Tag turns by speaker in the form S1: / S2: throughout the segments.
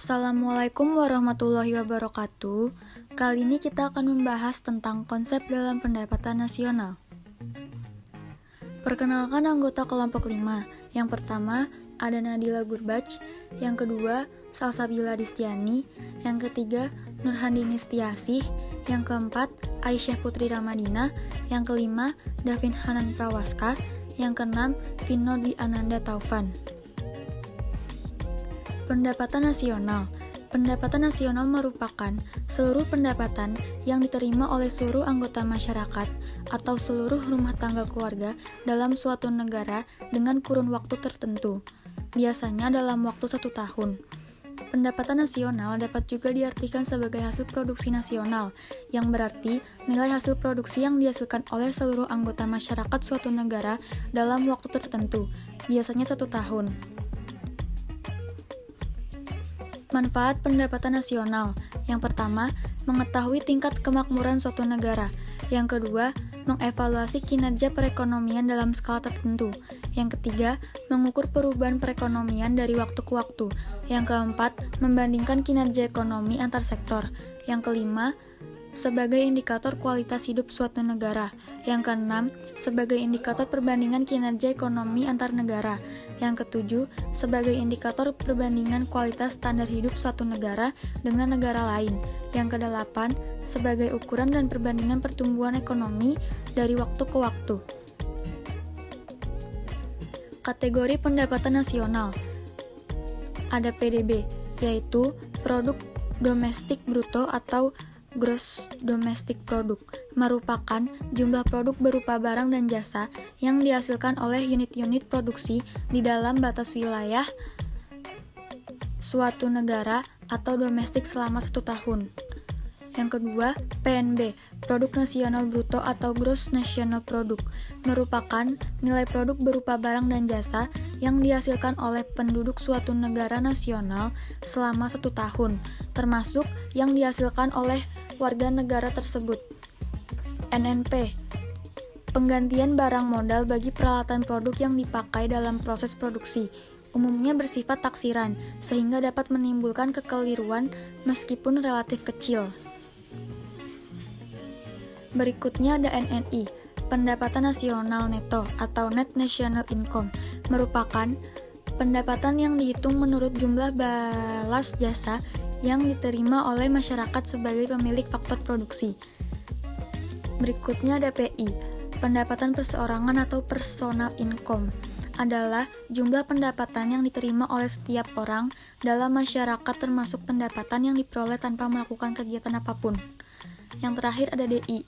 S1: Assalamualaikum warahmatullahi wabarakatuh. Kali ini kita akan membahas tentang konsep dalam pendapatan nasional. Perkenalkan anggota kelompok 5. Yang pertama, ada Nadila Gurbach. Yang kedua, Salsabila Distiani. Yang ketiga, Nurhandini Stiasih. Yang keempat, Aisyah Putri Ramadina. Yang kelima, Davin Hanan Prawaska. Yang keenam, Vino Dwi Ananda Taufan. Pendapatan nasional. Pendapatan nasional merupakan seluruh pendapatan yang diterima oleh seluruh anggota masyarakat atau seluruh rumah tangga keluarga dalam suatu negara dengan kurun waktu tertentu, biasanya dalam waktu 1 tahun. Pendapatan nasional dapat juga diartikan sebagai hasil produksi nasional, yang berarti nilai hasil produksi yang dihasilkan oleh seluruh anggota masyarakat suatu negara dalam waktu tertentu, biasanya 1 tahun. Manfaat pendapatan nasional. Yang pertama, mengetahui tingkat kemakmuran suatu negara. Yang kedua, mengevaluasi kinerja perekonomian dalam skala tertentu. Yang ketiga, mengukur perubahan perekonomian dari waktu ke waktu. Yang keempat, membandingkan kinerja ekonomi antar sektor. Yang kelima, sebagai indikator kualitas hidup suatu negara. Yang keenam, sebagai indikator perbandingan kinerja ekonomi antar negara. Yang ketujuh, sebagai indikator perbandingan kualitas standar hidup suatu negara dengan negara lain. Yang kedelapan, sebagai ukuran dan perbandingan pertumbuhan ekonomi dari waktu ke waktu. Kategori pendapatan nasional. Ada PDB, yaitu produk domestik bruto atau Gross Domestic Product, merupakan jumlah produk berupa barang dan jasa yang dihasilkan oleh unit-unit produksi di dalam batas wilayah suatu negara atau domestik selama 1 tahun. Yang kedua, PNB, Produk Nasional Bruto atau Gross National Product, merupakan nilai produk berupa barang dan jasa yang dihasilkan oleh penduduk suatu negara nasional selama 1 tahun, termasuk yang dihasilkan oleh warga negara tersebut. NNP, penggantian barang modal bagi peralatan produk yang dipakai dalam proses produksi, umumnya bersifat taksiran, sehingga dapat menimbulkan kekeliruan meskipun relatif kecil. Berikutnya ada NNI, pendapatan nasional neto atau Net National Income, merupakan pendapatan yang dihitung menurut jumlah balas jasa yang diterima oleh masyarakat sebagai pemilik faktor produksi. Berikutnya ada PI, pendapatan perseorangan atau personal income, adalah jumlah pendapatan yang diterima oleh setiap orang dalam masyarakat termasuk pendapatan yang diperoleh tanpa melakukan kegiatan apapun. Yang terakhir ada DI,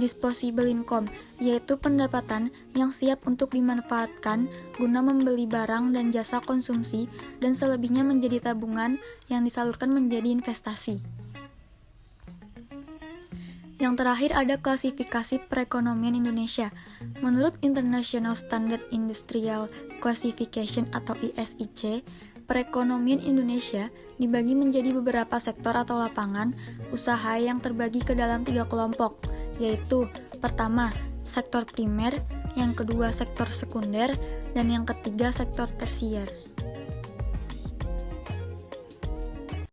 S1: disposable income, yaitu pendapatan yang siap untuk dimanfaatkan guna membeli barang dan jasa konsumsi dan selebihnya menjadi tabungan yang disalurkan menjadi investasi. Yang terakhir ada klasifikasi perekonomian Indonesia. Menurut International Standard Industrial Classification atau ISIC, perekonomian Indonesia dibagi menjadi beberapa sektor atau lapangan usaha yang terbagi ke dalam 3 kelompok, yaitu pertama, sektor primer, yang kedua sektor sekunder, dan yang ketiga sektor tersier.